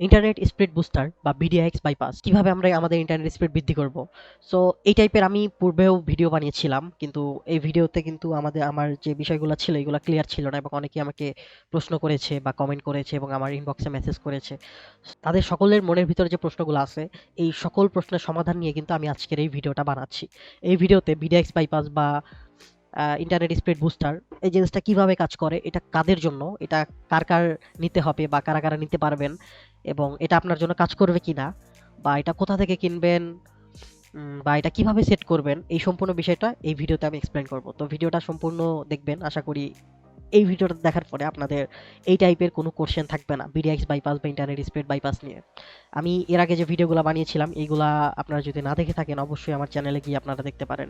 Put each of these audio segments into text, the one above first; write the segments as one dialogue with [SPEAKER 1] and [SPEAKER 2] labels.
[SPEAKER 1] Internet speed booster বা BDX bypass কিভাবে আমরা আমাদের ইন্টারনেট স্পিড বৃদ্ধি করব। সো এই টাইপের আমি পূর্বেও ভিডিও বানিয়েছিলাম, কিন্তু এই ভিডিওতে কিন্তু আমার যে বিষয়গুলো ছিল এগুলো ক্লিয়ার ছিল না এবং অনেকে আমাকে প্রশ্ন করেছে বা কমেন্ট করেছে এবং আমার ইনবক্সে মেসেজ করেছে। তাদের সকলের মনের ভিতরে যে প্রশ্নগুলো আছে এই সকল প্রশ্নের সমাধান নিয়ে কিন্তু আমি আজকের এই ভিডিওটা বানাচ্ছি। এই ভিডিওতে বিডিএক্স বাইপাস বা ইন্টারনেট স্পিড বুস্টার এই জিনিসটা কিভাবে কাজ করে, এটা কাদের জন্য, এটা কার কার নিতে হবে বা কারা কারা নিতে পারবেন, এবং এটা আপনার জন্য কাজ করবে কিনা, বা এটা কোথা থেকে কিনবেন, বা এটা কিভাবে সেট করবেন, এই সম্পূর্ণ বিষয়টা এই ভিডিওতে আমি এক্সপ্লেন করব। তো ভিডিওটা সম্পূর্ণ দেখবেন, আশা করি এই ভিডিওটা দেখার পরে আপনাদের এই টাইপের কোনো কোশ্চেন থাকবে না বিডিএক্স বাইপাস বা ইন্টারনেট স্পিড বাইপাস নিয়ে। আমি এর আগে যে ভিডিওগুলো বানিয়েছিলাম এইগুলা আপনারা যদি না দেখে থাকেন অবশ্যই আমার চ্যানেলে গিয়ে আপনারা দেখতে পারেন।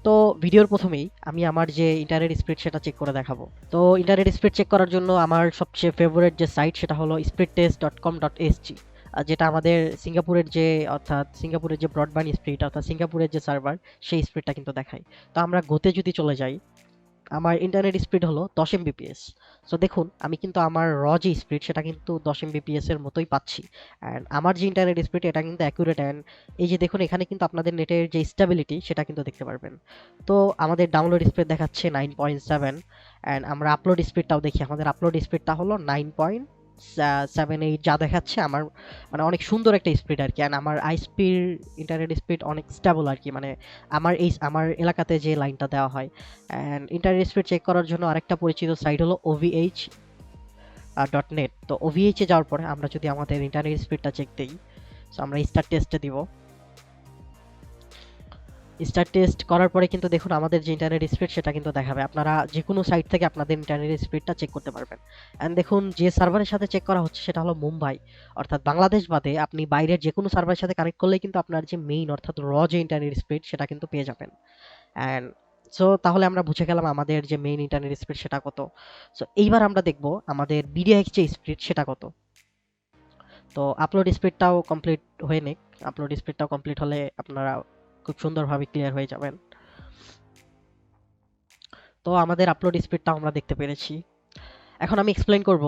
[SPEAKER 1] তো ভিডিওর প্রথমেই আমি আমার যে ইন্টারনেট স্পিড সেটা চেক করে দেখাবো। তো ইন্টারনেট স্পিড চেক করার জন্য আমার সবচেয়ে ফেভারিট যে সাইট সেটা হলো speedtest.com.sg, যেটা আমাদের সিঙ্গাপুরের যে অর্থাৎ সিঙ্গাপুরের যে ব্রডব্যান্ড স্পিড অর্থাৎ সিঙ্গাপুরের যে সার্ভার সেই স্পিডটা কিন্তু দেখায়। তো আমরা গোতে যদি চলে যাই, আমার ইন্টারনেট স্পিড হলো 10 এমবিপিএস। সো দেখুন আমি কিন্তু আমার যে স্পিড সেটা কিন্তু 10 এমবিপিএস এর মতোই পাচ্ছি। অ্যান্ড আমার যে ইন্টারনেট স্পিড এটা কিন্তু অ্যাকুরেট, অ্যান্ড এই যে দেখুন এখানে কিন্তু আপনাদের নেটের যে স্টেবিলিটি সেটা কিন্তু দেখতে পারবেন। তো আমাদের ডাউনলোড স্পিড দেখাচ্ছে 9.7, অ্যান্ড আমরা আপলোড স্পিডটাও দেখি, আমাদের আপলোড স্পিডটা হলো 9.78 যা দেখাচ্ছে আমার, মানে অনেক সুন্দর একটা স্পিড আর কি। অ্যান্ড আমার আইএসপির ইন্টারনেট স্পিড অনেক স্টেবল আর কি, মানে আমার এলাকাতে যে লাইনটা দেওয়া হয়। অ্যান্ড ইন্টারনেট স্পিড চেক করার জন্য আরেকটা পরিচিত সাইট হলো ovh.net। তো ওভিএইচ এ যাওয়ার পরে আমরা যদি আমাদের ইন্টারনেট স্পিডটা চেক দিই, সো আমরা স্টার টেস্টে দিব। স্টার টেস্ট করার পরে কিন্তু দেখুন আমাদের যে ইন্টারনেট স্পিড সেটা কিন্তু দেখাবে। আপনারা যে কোনো সাইট থেকে আপনাদের ইন্টারনেট স্পিডটা চেক করতে পারবেন। অ্যান্ড দেখুন যে সার্ভারের সাথে চেক করা হচ্ছে সেটা হলো মুম্বাই, অর্থাৎ বাংলাদেশ বাদে আপনি বাইরের যে কোনো সার্ভারের সাথে কানেক্ট করলেই কিন্তু আপনার যে মেইন অর্থাৎ যে ইন্টারনেট স্পিড সেটা কিন্তু পেয়ে যাবেন। অ্যান্ড সো তাহলে আমরা বুঝে গেলাম আমাদের যে মেইন ইন্টারনেট স্পিড সেটা কত। সো এইবার আমরা দেখব আমাদের বিডিএক্স যে স্পিড সেটা কত। তো আপলোড স্পিডটাও কমপ্লিট হয়ে নিক, আপলোড স্পিডটাও কমপ্লিট হলে আপনারা খুব সুন্দরভাবে ক্লিয়ার হয়ে যাবেন। তো আমাদের আপলোড স্পিডটাও আমরা দেখতে পেরেছি। এখন আমি এক্সপ্লেন করব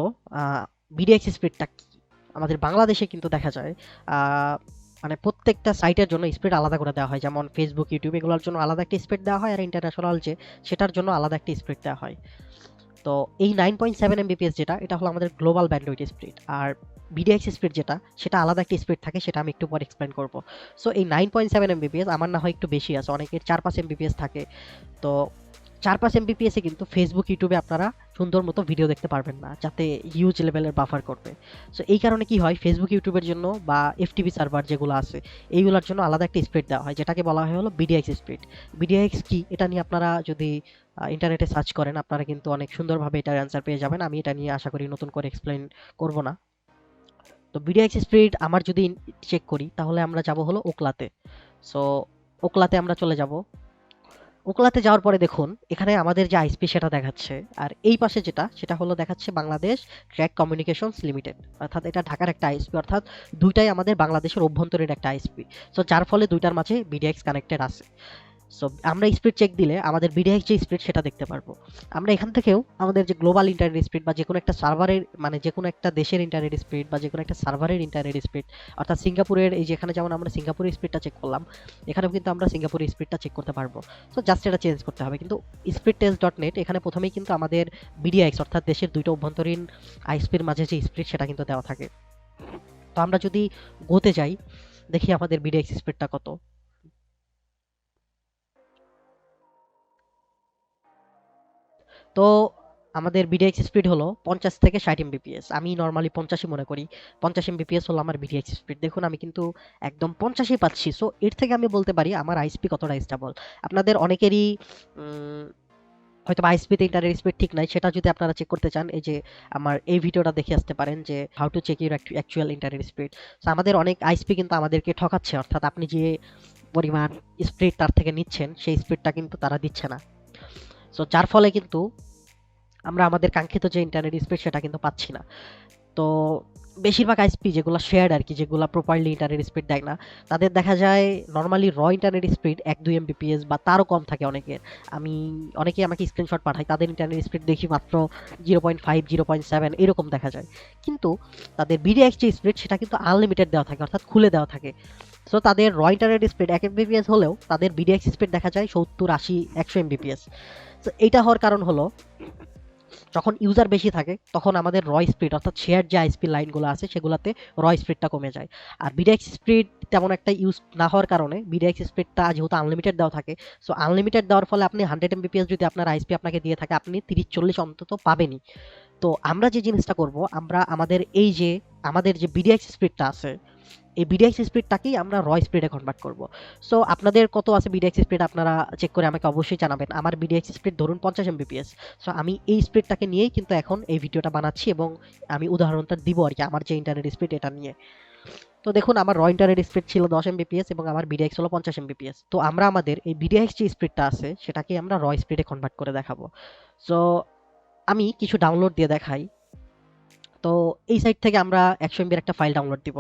[SPEAKER 1] বিডিএক্স স্পিডটা কি। আমাদের বাংলাদেশে কিন্তু দেখা যায় মানে প্রত্যেকটা সাইটের জন্য স্পিড আলাদা করে দেওয়া হয়, যেমন ফেসবুক ইউটিউব এগুলোর জন্য আলাদা একটা স্পিড দেওয়া হয়, আর ইন্টারন্যাশনাল যে সেটার জন্য আলাদা একটা স্পিড দেওয়া হয়। তো এই 9.7 এমবিপিএস যেটা এটা হলো আমাদের গ্লোবাল ব্যান্ডউইথ স্পিড, আর বিডিএক্স স্পিড যেটা সেটা আলাদা একটা স্পিড থাকে, সেটা আমি একটু পরে এক্সপ্লেন করব। সো এই 9.7 এমবিপিএস আমার না হয় একটু বেশি আছে, অনেকের 4-5 এমবিপিএস থাকে। তো 4-5 এমবিপিএসে কিন্তু ফেসবুক ইউটিউবে আপনারা সুন্দর মতো ভিডিও দেখতে পারবেন না, যাতে হিউজ লেভেলের বাফার করবে। সো এই কারণে কি হয়, ফেসবুক ইউটিউবের জন্য বা এফটিপি সার্ভার যেগুলো আছে এইগুলোর জন্য আলাদা একটা স্পিড দেওয়া হয়, যেটাকে বলা হয় হলো বিডিএক্স স্পিড। বিডিএক্স কি এটা নিয়ে আপনারা যদি ইন্টারনেটে সার্চ করেন আপনারা কিন্তু অনেক সুন্দরভাবে এটার অ্যান্সার পেয়ে যাবেন। আমি এটা নিয়ে আশা করি নতুন করে এক্সপ্লেন করব না। তো বিডিএক্স স্পিড আমার যদি চেক করি তাহলে আমরা যাব হলো ওকলাতে। সো ওকলাতে আমরা চলে যাব। ওকলাতে যাওয়ার পরে দেখুন এখানে আমাদের যে আইএসপি সেটা দেখাচ্ছে, আর এই পাশে যেটা সেটা হলো দেখাচ্ছে বাংলাদেশ ট্র্যাক কমিউনিকেশনস লিমিটেড, অর্থাৎ এটা ঢাকার একটা আইএসপি, অর্থাৎ দুইটাই আমাদের বাংলাদেশের অভ্যন্তরীণ একটা আইএসপি। সো যার ফলে দুইটার মাঝে বিডিএক্স কানেক্টেড আছে। সো আমরা স্পিড চেক দিলে আমাদের বিডিএক্স যে স্পিড সেটা দেখতে পারবো। আমরা এখান থেকেও আমাদের যে গ্লোবাল ইন্টারনেট স্পিড বা যে কোনো একটা সার্ভারের, মানে যে কোনো একটা দেশের ইন্টারনেট স্পিড বা যে কোনো একটা সার্ভারের ইন্টারনেট স্পিড, অর্থাৎ সিঙ্গাপুরের এই যেখানে যেমন আমরা সিঙ্গাপুরের স্পিডটা চেক করলাম, এখানেও কিন্তু আমরা সিঙ্গাপুরের স্পিডটা চেক করতে পারবো। সো জাস্ট এটা চেঞ্জ করতে হবে। কিন্তু speedtest.net এখানে প্রথমেই কিন্তু আমাদের বিডিএক্স অর্থাৎ দেশের দুইটা অভ্যন্তরীণ আইএসপির মাঝে যে স্পিড সেটা কিন্তু দেওয়া থাকে। তো আমরা যদি গোতে যাই, দেখি আমাদের বিডিএক্স স্পিডটা কত। তো আমাদের বিডিএক্স স্পিড হলো 50 থেকে 60 এমবিপিএস। আমি নরমালি 50ই মনে করি। 50 এমবিপিএস হলো আমার বিডিএক্স স্পিড। দেখুন আমি কিন্তু একদম 50ই পাচ্ছি। সো এর থেকে আমি বলতে পারি আমার আইএসপি কতটা স্টেবল। আপনাদের অনেকেরই উম হয়তোবা আইএসপিতে ইন্টারনেট স্পিড ঠিক নাই, সেটা যদি আপনারা চেক করতে চান এই যে আমার এই ভিডিওটা দেখে আসতে পারেন যে how to check your actual internet speed. So আমাদের অনেক আইএসপি কিন্তু আমাদেরকে ঠকাচ্ছে, অর্থাৎ আপনি যে পরিমাণ স্পিড তার থেকে নিচ্ছেন সেই স্পিডটা কিন্তু তারা দিচ্ছে না। সো যার ফলে কিন্তু আমরা আমাদের কাঙ্ক্ষিত যে ইন্টারনেট স্পিড সেটা কিন্তু পাচ্ছি না। তো বেশিরভাগ আইএসপি যেগুলো শেয়ার্ড আর কি, যেগুলো প্রপারলি ইন্টারনেট স্পিড দেয় না, তাদের দেখা যায় নর্মালি ইন্টারনেট স্পিড 1-2 এমবিপিএস বা তারও কম থাকে অনেকের। আমি অনেকেই আমাকে স্ক্রিনশট পাঠায়, তাদের ইন্টারনেট স্পিড দেখি মাত্র 0.5, 0.7 এরকম দেখা যায়। কিন্তু তাদের বিডিএক্স যে স্পিড সেটা কিন্তু আনলিমিটেড দেওয়া থাকে, অর্থাৎ খুলে দেওয়া থাকে। সো তাদের ইন্টারনেট স্পিড 1 এমবিপিএস হলেও তাদের বিডিএক্স স্পিড দেখা যায় 70, 80, 100 এমবিপিএস। তো এইটা হওয়ার কারণ হলো, যখন ইউজার বেশি থাকে তখন আমাদের স্পিড অর্থাৎ শেয়ার যে আইএসপি লাইনগুলো আছে সেগুলোতে স্পিডটা কমে যায়। আর বিডিএক্স স্পিড তেমন একটা ইউজ না হওয়ার কারণে বিডিএক্স স্পিডটা যেহেতু আনলিমিটেড দেওয়া থাকে, সো আনলিমিটেড দেওয়ার ফলে আপনি 100 এমবিপিএস যদি আপনার আইএসপি আপনাকে দিয়ে থাকে, আপনি 30-40 অন্তত পাবেনই। তো আমরা যে জিনিসটা করব, আমরা আমাদের যে বিডিএক্স স্পিডটা আছে, এই বিডিএক্স স্পিডটাকেই আমরা স্পিডে কনভার্ট করব। সো আপনাদের কত আছে বিডিএক্স স্পিড আপনারা চেক করে আমাকে অবশ্যই জানাবেন। আমার বিডিএক্স স্পিড ধরুন 50 এমবিপিএস। সো আমি এই স্পিডটাকে নিয়েই কিন্তু এখন এই ভিডিওটা বানাচ্ছি এবং আমি উদাহরণটা দিব আর কি, আমার যে ইন্টারনেট স্পিড এটা নিয়ে। তো দেখুন, আমার ইন্টারনেট স্পিড ছিল 10 এমবিপিএস এবং আমার বিডিএক্স হলো 50 এমবিপিএস। তো আমরা আমাদের এই বিডিএক্স যে স্পিডটা আছে সেটাকে আমরা স্পিডে কনভার্ট করে দেখাবো। সো আমি কিছু ডাউনলোড দিয়ে দেখাই। তো এই সাইট থেকে আমরা 100 এমবির একটা ফাইল ডাউনলোড দিব।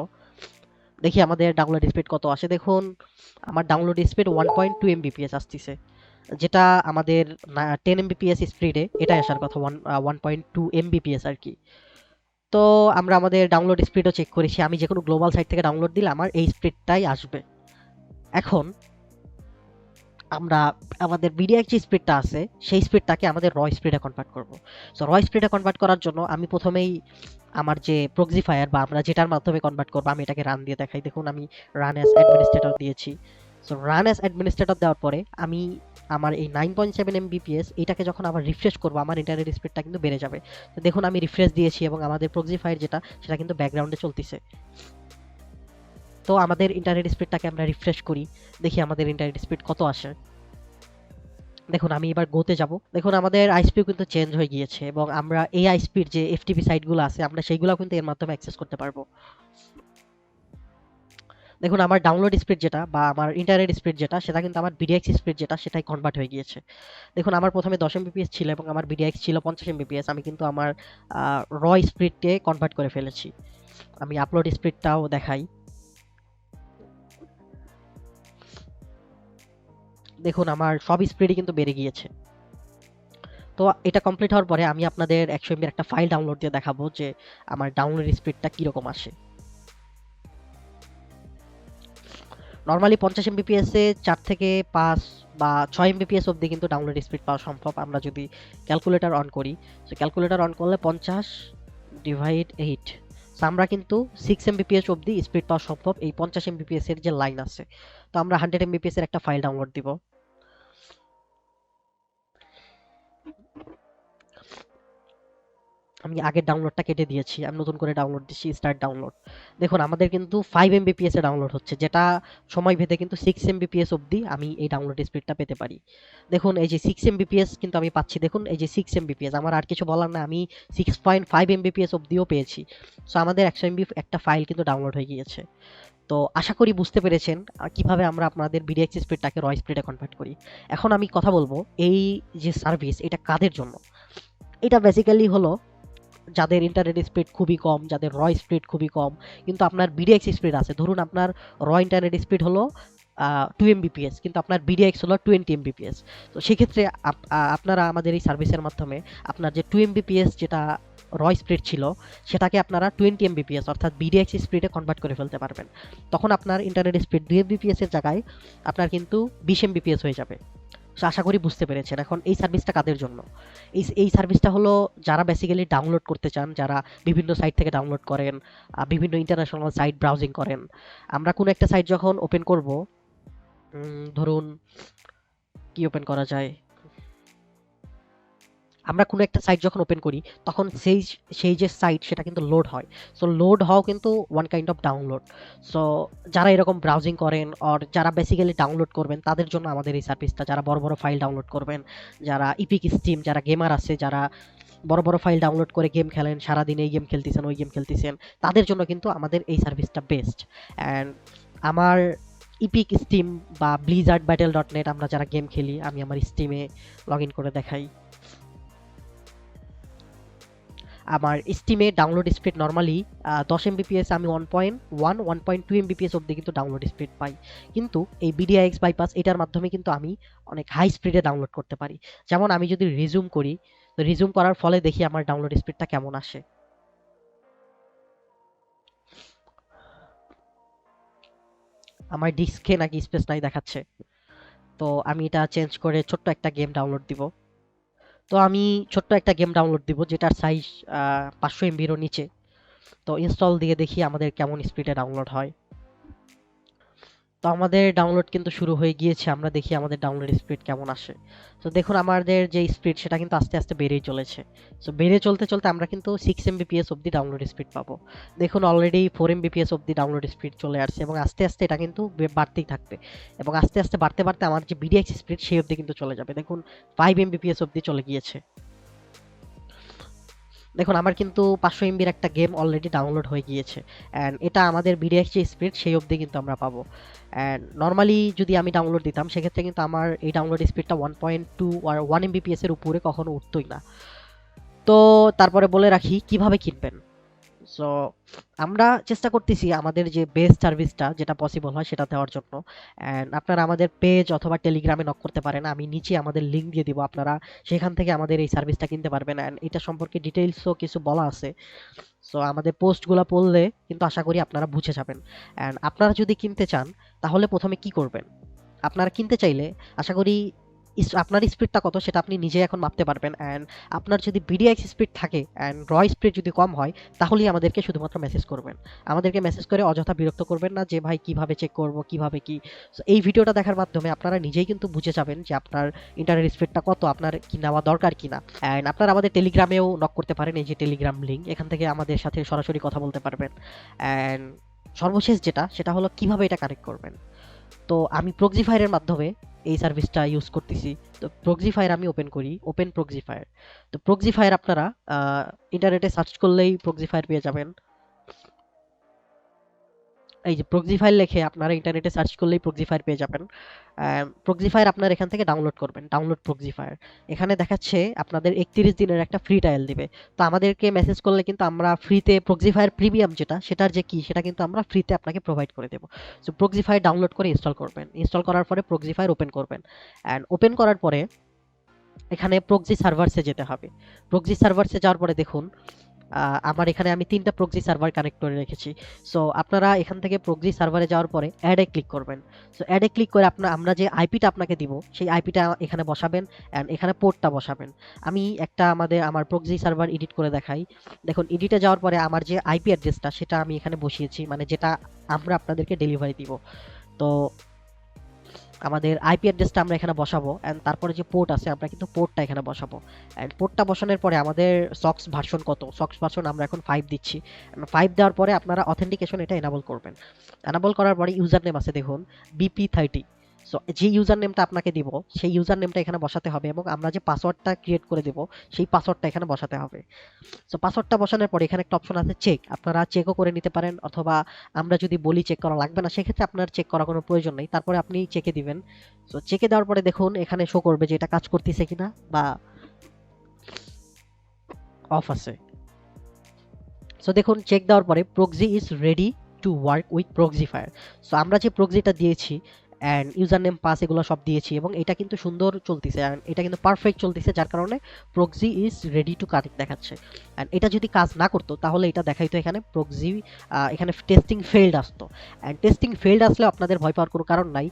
[SPEAKER 1] দেখি আমাদের ডাউনলোড স্পিড কত আসে। দেখুন, আমার ডাউনলোড স্পিড 1.2 এমবিপিএস আসতেছে, যেটা আমাদের 10 এমবিপিএস স্পিডে এটাই আসার কথা, 1.2 এমবিপিএস আর কি। তো আমরা আমাদের ডাউনলোড স্পিডও চেক করেছি, আমি যে কোনো গ্লোবাল সাইট থেকে ডাউনলোড দিলে আমার এই স্পিডটাই আসবে। এখন আমরা আমাদের বিডিএক্স যে স্পিডটা আছে সেই স্পিডটাকে আমাদের স্পিডে কনভার্ট করব। সো স্পিডে কনভার্ট করার জন্য আমি প্রথমেই আমার যে প্রক্সিফায়ার বা আমরা যেটার মাধ্যমে কনভার্ট করবো, আমি এটাকে রান দিয়ে দেখাই। দেখুন, আমি রান অ্যাজ অ্যাডমিনিস্ট্রেটর দিয়েছি। সো রান অ্যাজ অ্যাডমিনিস্ট্রেটর দেওয়ার পরে আমি আমার এই 9.7 এমবিপিএস এটাকে যখন আবার রিফ্রেশ করবো, আমার ইন্টারনেট স্পিডটা কিন্তু বেড়ে যাবে। তো দেখুন, আমি রিফ্রেশ দিয়েছি এবং আমাদের প্রক্সিফায়ার যেটা সেটা কিন্তু ব্যাকগ্রাউন্ডে চলতেছে। তো আমাদের ইন্টারনেট স্পিডটাকে আমরা রিফ্রেশ করি, দেখি আমাদের ইন্টারনেট স্পিড কত আসে। দেখুন, আমি এবার গোতে যাব। দেখুন, আমাদের আইএসপি কিন্তু চেঞ্জ হয়ে গিয়েছে এবং আমরা এই আইএসপির যে এফটিপি সাইটগুলো আছে আমরা সেইগুলো কিন্তু এর মাধ্যমে অ্যাক্সেস করতে পারবো। দেখুন, আমার ডাউনলোড স্পিড যেটা বা আমার ইন্টারনেট স্পিড যেটা সেটা কিন্তু আমার বিডিএক্স স্পিড যেটা সেটাই কনভার্ট হয়ে গিয়েছে। দেখুন, আমার প্রথমে 10 এমবিপিএস ছিল এবং আমার বিডিএক্স ছিল 50 এমবিপিএস। আমি কিন্তু আমার স্পিডে কনভার্ট করে ফেলেছি। আমি আপলোড স্পিডটাও দেখাই। দেখুন, আমার সব স্পিডই কিন্তু বেড়ে গিয়েছে। তো এটা কমপ্লিট হওয়ার পরে আমি আপনাদের 100 এমবির একটা ফাইল ডাউনলোড দিয়ে দেখাবো যে আমার ডাউনলোড স্পিডটা কিরকম আসে। নর্মালি 50 এমবিপিএস এ 4 থেকে 5 বা 6 এমবিপিএস অবধি কিন্তু ডাউনলোড স্পিড পাওয়া সম্ভব, আমরা যদি ক্যালকুলেটর অন করি। সো ক্যালকুলেটর অন করলে 50 ডিভাইড 8, সো আমরা কিন্তু 6 এমবিপিএস অবধি স্পিড পাওয়া সম্ভব এই 50 এমবিপিএস এর যে লাইন আছে। তো আমরা 100 এমবিপিএস এর একটা ফাইল ডাউনলোড দিব। আমি আগের ডাউনলোডটা কেটে দিয়েছি, আমি নতুন করে ডাউনলোড দিচ্ছি, স্টার্ট ডাউনলোড। দেখুন, আমাদের কিন্তু 5 এমবিপিএস এ ডাউনলোড হচ্ছে, যেটা সময় ভেদে কিন্তু 6 এমবিপিএস অবধি আমি এই ডাউনলোড স্পিডটা পেতে পারি। দেখুন, এই যে 6 এমবিপিএস কিন্তু আমি পাচ্ছি। দেখুন, এই যে 6 এমবিপিএস, আমার আর কিছু বলার না, আমি 6.5 এমবিপিএস অবধিও পেয়েছি। সো আমাদের 100 এমবি একটা ফাইল কিন্তু ডাউনলোড হয়ে গিয়েছে। তো আশা করি বুঝতে পেরেছেন কিভাবে আমরা আপনাদের বিডিএক্স স্পিডটাকে স্পিডে কনভার্ট করি। এখন আমি কথা বলবো এই যে সার্ভিস এটা কাদের জন্য। এটা বেসিক্যালি হলো যাদের ইন্টারনেট স্পিড খুবই কম, যাদের স্পিড খুবই কম কিন্তু আপনার বিডিএক্স স্পিড আছে। ধরুন, আপনার ইন্টারনেট স্পিড হলো 2 এমবিপিএস কিন্তু আপনার বিডিএক্স হলো 20 এমবিপিএস। তো সেক্ষেত্রে আপনারা আমাদের এই সার্ভিসের মাধ্যমে আপনার যে 2 এমবিপিএস যেটা স্পিড ছিল সেটাকে আপনারা 20 এমবিপিএস অর্থাৎ বিডিএক্স স্পিডে কনভার্ট করে ফেলতে পারবেন। তখন আপনার ইন্টারনেট স্পিড 2 এমবিপিএস এর জায়গায় আপনার কিন্তু 20 এমবিপিএস হয়ে যাবে। সো আশা করি বুঝতে পেরেছেন। এখন এই সার্ভিসটা কাদের জন্য? এই সার্ভিসটা হলো যারা বেসিক্যালি ডাউনলোড করতে চান, যারা বিভিন্ন সাইট থেকে ডাউনলোড করেন, বিভিন্ন ইন্টারন্যাশনাল সাইট ব্রাউজিং করেন। আমরা কোনো একটা সাইট যখন ওপেন করব, ধরুন কি ওপেন করা যায়, আমরা কোনো একটা সাইট যখন ওপেন করি তখন সেই যে সাইট সেটা কিন্তু লোড হয়। সো লোড হওয়া কিন্তু one kind of download. So যারা এরকম ব্রাউজিং করেন আর যারা বেসিক্যালি ডাউনলোড করবেন তাদের জন্য আমাদের এই সার্ভিসটা। যারা বড় বড় ফাইল ডাউনলোড করবেন, যারা ইপিক স্টিম, যারা গেমার আছে, যারা বড় বড় ফাইল ডাউনলোড করে গেম খেলেন, সারাদিন এই গেম খেলতেছেন ওই গেম খেলতেছেন, তাদের জন্য কিন্তু আমাদের এই সার্ভিসটা বেস্ট। অ্যান্ড আমার ইপিক স্টিম বা ব্লিজার্ড ব্যাটেল ডট নেট আমরা যারা গেম খেলি, আমি আমার স্টিমে লগ ইন করে দেখাই। আমার স্টিমে ডাউনলোড স্পিড নরমালি 10 Mbps আমি 1.2 Mbps অবধি কিন্তু ডাউনলোড স্পিড পাই। কিন্তু এই BDX বাইপাস এটার মাধ্যমে কিন্তু আমি অনেক হাই স্পিডে ডাউনলোড করতে পারি। যেমন আমি যদি রিজুম করি, তো রিজুম করার ফলে দেখি আমার ডাউনলোড স্পিডটা কেমন আসে। আমার ডিস্কে নাকি স্পেস নাই দেখাচ্ছে। তো আমি এটা চেঞ্জ করে ছোট্ট একটা গেম ডাউনলোড দিব। তো আমি ছোট্ট একটা গেম ডাউনলোড দিব যেটার সাইজ 500 MB-র নিচে। তো ইনস্টল দিয়ে দেখি আমাদের কেমন স্পিডে ডাউনলোড হয়। তো আমাদের ডাউনলোড কিন্তু শুরু হয়ে গিয়েছে, আমরা দেখি আমাদের ডাউনলোড স্পিড কেমন আসে। তো দেখুন আমাদের যে স্পিড সেটা কিন্তু আস্তে আস্তে বেড়েই চলেছে। সো বেড়ে চলতে চলতে আমরা কিন্তু 6 Mbps অবধি ডাউনলোড স্পিড পাবো। দেখুন অলরেডি 4 Mbps অবধি ডাউনলোড স্পিড চলে আসছে এবং আস্তে আস্তে এটা কিন্তু বাড়তেই থাকবে এবং আস্তে আস্তে বাড়তে বাড়তে আমার যে BDX স্পিড সেই অবধি কিন্তু চলে যাবে। দেখুন 5 Mbps অবধি চলে গিয়েছে। দেখুন আমার কিন্তু 500 MB-র একটা গেম অলরেডি ডাউনলোড হয়ে গিয়েছে অ্যান্ড এটা আমাদের BDX যে স্পিড সেই অবধি কিন্তু আমরা পাবো। অ্যান্ড নর্মালি যদি আমি ডাউনলোড দিতাম সেক্ষেত্রে কিন্তু আমার এই ডাউনলোড স্পিডটা 1.2 আর 1 Mbps এর উপরে কখনো উঠতোই না। তো তারপরে বলে রাখি কিভাবে কিনবেন। সো আমরা চেষ্টা করতেছি আমাদের যে বেস্ট সার্ভিসটা যেটা পসিবল হয় সেটা দেওয়ার জন্য। অ্যান্ড আপনারা আমাদের পেজ অথবা টেলিগ্রামে নক করতে পারেন, আমি নিচে আমাদের লিঙ্ক দিয়ে দিব, আপনারা সেখান থেকে আমাদের এই সার্ভিসটা কিনতে পারবেন। অ্যান্ড এটা সম্পর্কে ডিটেইলসও কিছু বলা আছে। সো আমাদের পোস্টগুলো পড়লে কিন্তু আশা করি আপনারা বুঝে যাবেন। অ্যান্ড আপনারা যদি কিনতে চান তাহলে প্রথমে কি করবেন, আপনারা কিনতে চাইলে আশা করি আপনার স্পিডটা কত সেটা আপনি নিজেই এখন মাপতে পারবেন। অ্যান্ড আপনার যদি বিডিএক্স স্পিড থাকে অ্যান্ড স্পিড যদি কম হয় তাহলেই আমাদেরকে শুধুমাত্র মেসেজ করবেন। আমাদেরকে মেসেজ করে অযথা বিরক্ত করবেন না যে ভাই কিভাবে চেক করব কিভাবে কি। So, এই ভিডিওটা দেখার মাধ্যমে আপনারা নিজেই কিন্তু বুঝে যাবেন যে আপনার ইন্টারনেট স্পিডটা কত, আপনার কি নেওয়া দরকার কিনা। অ্যান্ড আপনারা আমাদের টেলিগ্রামেও নক করতে পারেন, এই যে টেলিগ্রাম লিঙ্ক, এখান থেকে আমাদের সাথে সরাসরি কথা বলতে পারবেন। অ্যান্ড সর্বশেষ যেটা সেটা হলো কিভাবে এটা কানেক্ট করবেন। তো আমি প্রক্সিফায়ারের মাধ্যমে এই সার্ভিসটা ইউজ করতেছি। তো প্রক্সিফায়ার আমি ওপেন করি, ওপেন প্রক্সিফায়ার। তো প্রক্সিফায়ার আপনারা ইন্টারনেটে সার্চ করলেই প্রক্সিফায়ার পেয়ে যাবেন। এই যে প্রক্সিফায়ার লিখে আপনারা ইন্টারনেটে সার্চ করলেই প্রক্সিফায়ার পেয়ে যাবেন। প্রক্সিফায়ার আপনারা এখান থেকে ডাউনলোড করবেন, ডাউনলোড প্রক্সিফায়ার। এখানে দেখাচ্ছে আপনাদের 31 দিনের একটা ফ্রি ট্রায়াল দিবে। তো আমাদেরকে মেসেজ করলে কিন্তু আমরা ফ্রিতে প্রক্সিফায়ার প্রিমিয়াম যেটা সেটার যে কি সেটা কিন্তু আমরা ফ্রিতে আপনাকে প্রোভাইড করে দেবো। সো প্রক্সিফায়ার ডাউনলোড করে ইনস্টল করবেন, ইনস্টল করার পরে প্রক্সিফায়ার ওপেন করবেন। অ্যান্ড ওপেন করার পরে এখানে প্রক্সি সার্ভারসে যেতে হবে। প্রক্সি সার্ভারসে যাওয়ার পরে দেখুন আমার এখানে আমি 3টা প্রক্সি সার্ভার কানেক্ট করে রেখেছি। সো আপনারা এখান থেকে প্রক্সি সার্ভারে যাওয়ার পরে অ্যাডে ক্লিক করবেন। সো অ্যাডে ক্লিক করে আমরা যে আইপিটা আপনাকে দিব সেই আইপিটা এখানে বসাবেন অ্যান্ড এখানে পোর্টটা বসাবেন। আমি একটা আমার প্রক্সি সার্ভার এডিট করে দেখাই। দেখুন এডিটে যাওয়ার পরে আমার যে আইপি অ্যাড্রেসটা সেটা আমি এখানে বসিয়েছি, মানে যেটা আমরা আপনাদেরকে ডেলিভারি দিব। তো আমাদের আইপি অ্যাড্রেসটা আমরা এখানে বসাবো অ্যান্ড তারপরে যে পোর্ট আছে আমরা কিন্তু পোর্টটা এখানে বসাবো। অ্যান্ড পোর্টটা বসানোর পরে আমাদের সক্স ভার্সন কত, সক্স ভার্সন আমরা এখন 5 দিচ্ছি। 5 দেওয়ার পরে আপনারা অথেন্টিকেশন এটা এনাবল করবেন। এনাবল করার পরে ইউজার নেম আছে দেখুন BP30। সো যে ইউজার নেমটা আপনাকে দিব সেই ইউজার নেমটা এখানে বসাতে হবে এবং আমরা যে পাসওয়ার্ডটা ক্রিয়েট করে দেব সেই পাসওয়ার্ডটা এখানে বসাতে হবে। সো পাসওয়ার্ডটা বসানোর পরে এখানে একটা অপশন আছে চেক, আপনারা চেকও করে নিতে পারেন অথবা আমরা যদি বলি চেক করা লাগবে না সেক্ষেত্রে আপনার চেক করার কোনো প্রয়োজন নেই, তারপরে আপনি চেকে দিবেন। সো চেকে দেওয়ার পরে দেখুন এখানে শো করবে যে এটা কাজ করতেছে কিনা বা অফ আছে। সো দেখুন চেক দেওয়ার পরে proxy is ready to work with Proxifier. So আমরা যে প্রক্সিটা দিয়েছি অ্যান্ড ইউজার নেম পাস এগুলো সব দিয়েছি এবং এটা কিন্তু সুন্দর চলতেছে অ্যান্ড এটা কিন্তু পারফেক্ট চলতেছে, যার কারণে proxy is ready to connect দেখাচ্ছে। অ্যান্ড এটা যদি কাজ না করতো তাহলে এটা দেখাইতো এখানে প্রক্সি এখানে টেস্টিং ফেইল্ড আসতো। অ্যান্ড টেস্টিং ফেইল্ড আসলেও আপনাদের ভয় পাওয়ার কোনো কারণ নাই।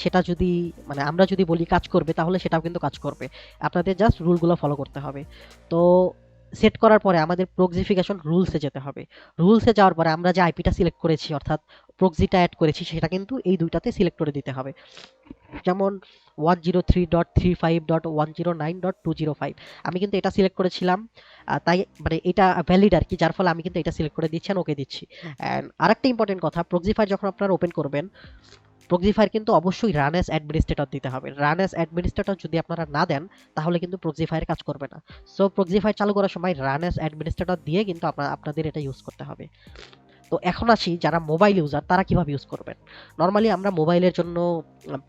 [SPEAKER 1] সেটা যদি মানে আমরা যদি বলি কাজ করবে তাহলে সেটাও কিন্তু কাজ করবে, আপনাদের জাস্ট রুলগুলো ফলো করতে হবে। তো সেট করার পরে আমাদের প্রক্সিফিকেশন রুলসে যেতে হবে। রুলসে যাওয়ার পরে আমরা যে আইপিটা সিলেক্ট করেছি অর্থাৎ প্রক্সিটা অ্যাড করেছি সেটা কিন্তু এই দুইটাতে সিলেক্ট করে দিতে হবে। যেমন 103.35.109.205 আমি কিন্তু এটা সিলেক্ট করেছিলাম, তাই মানে এটা ভ্যালিড আর কি, যার ফলে আমি কিন্তু এটা সিলেক্ট করে দিচ্ছি, ওকে দিচ্ছি। অ্যান্ড আরেকটা ইম্পর্টেন্ট কথা, প্রক্সিফায়ার যখন আপনারা ওপেন করবেন প্রক্সিফায়ার কিন্তু অবশ্যই রান অ্যাজ অ্যাডমিনিস্ট্রেটর দিতে হবে। রান অ্যাজ অ্যাডমিনিস্ট্রেটর যদি আপনারা না দেন তাহলে কিন্তু প্রক্সিফায়ার কাজ করবে না। সো প্রক্সিফায়ার চালু করার সময় রান অ্যাজ অ্যাডমিনিস্ট্রেটর দিয়ে কিন্তু আপনাদের এটা ইউজ করতে হবে। তো এখন আসি যারা মোবাইল ইউজার তারা কিভাবে ইউজ করবেন। নর্মালি আমরা মোবাইলের জন্য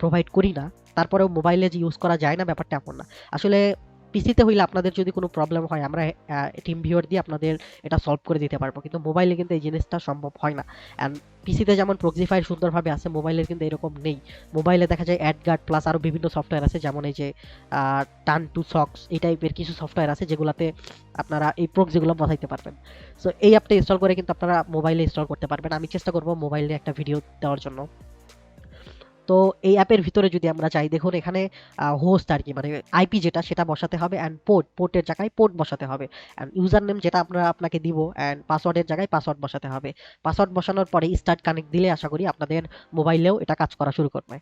[SPEAKER 1] প্রোভাইড করি না, তারপরেও মোবাইলে যে ইউজ করা যায় না ব্যাপারটা এমন না। আসলে পিসিতে হইলে আপনাদের যদি কোনো প্রবলেম হয় আমরা টিম ভিউয়ার দিয়ে আপনাদের এটা সলভ করে দিতে পারবো, কিন্তু মোবাইলে কিন্তু এই জিনিসটা সম্ভব হয় না। অ্যান্ড পিসিতে যেমন প্রক্সিফায়ার সুন্দরভাবে আছে, মোবাইলের কিন্তু এরকম নেই। মোবাইলে দেখা যায় অ্যাডগার্ড প্লাস আরও বিভিন্ন সফটওয়্যার আছে, যেমন এই যে টান টু সক্স এই টাইপের কিছু সফটওয়্যার আছে যেগুলাতে আপনারা এই প্রক্সিগুলো বসাইতে পারবেন। সো এই অ্যাপটা ইনস্টল করে কিন্তু আপনারা মোবাইলে ইনস্টল করতে পারবেন। আমি চেষ্টা করব মোবাইলে একটা ভিডিও দেওয়ার জন্য। তো এই অ্যাপের ভিতরে যদি আমরা যাই, দেখুন এখানে হোস্ট আর কি, মানে আইপি যেটা সেটা বসাতে হবে, অ্যান্ড পোর্টের জায়গায় পোর্ট বসাতে হবে, অ্যান্ড ইউজার নেম যেটা আমরা আপনাকে দিব, অ্যান্ড পাসওয়ার্ডের জায়গায় পাসওয়ার্ড বসাতে হবে। পাসওয়ার্ড বসানোর পরে স্টার্ট কানেক্ট দিলে আশা করি আপনাদের মোবাইলেও এটা কাজ করা শুরু করবে।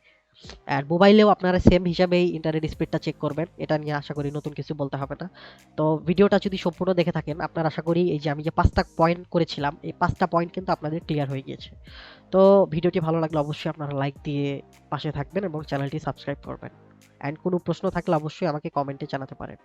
[SPEAKER 1] আর মোবাইলেও আপনারা সেম হিসাবেই ইন্টারনেট স্পিডটা চেক করবেন, এটা নিয়ে আশা করি নতুন কিছু বলতে হবে না। তো ভিডিওটা যদি সম্পূর্ণ দেখে থাকেন, আপনার আশা করি এই যে আমি যে 5টা পয়েন্ট করেছিলাম, এই 5টা পয়েন্ট কিন্তু আপনাদের ক্লিয়ার হয়ে গিয়েছে। তো ভিডিওটি ভালো লাগলে অবশ্যই আপনারা লাইক দিয়ে পাশে থাকবেন এবং চ্যানেলটি সাবস্ক্রাইব করবেন। অ্যান্ড কোনো প্রশ্ন থাকলে অবশ্যই আমাকে কমেন্টে জানাতে পারেন।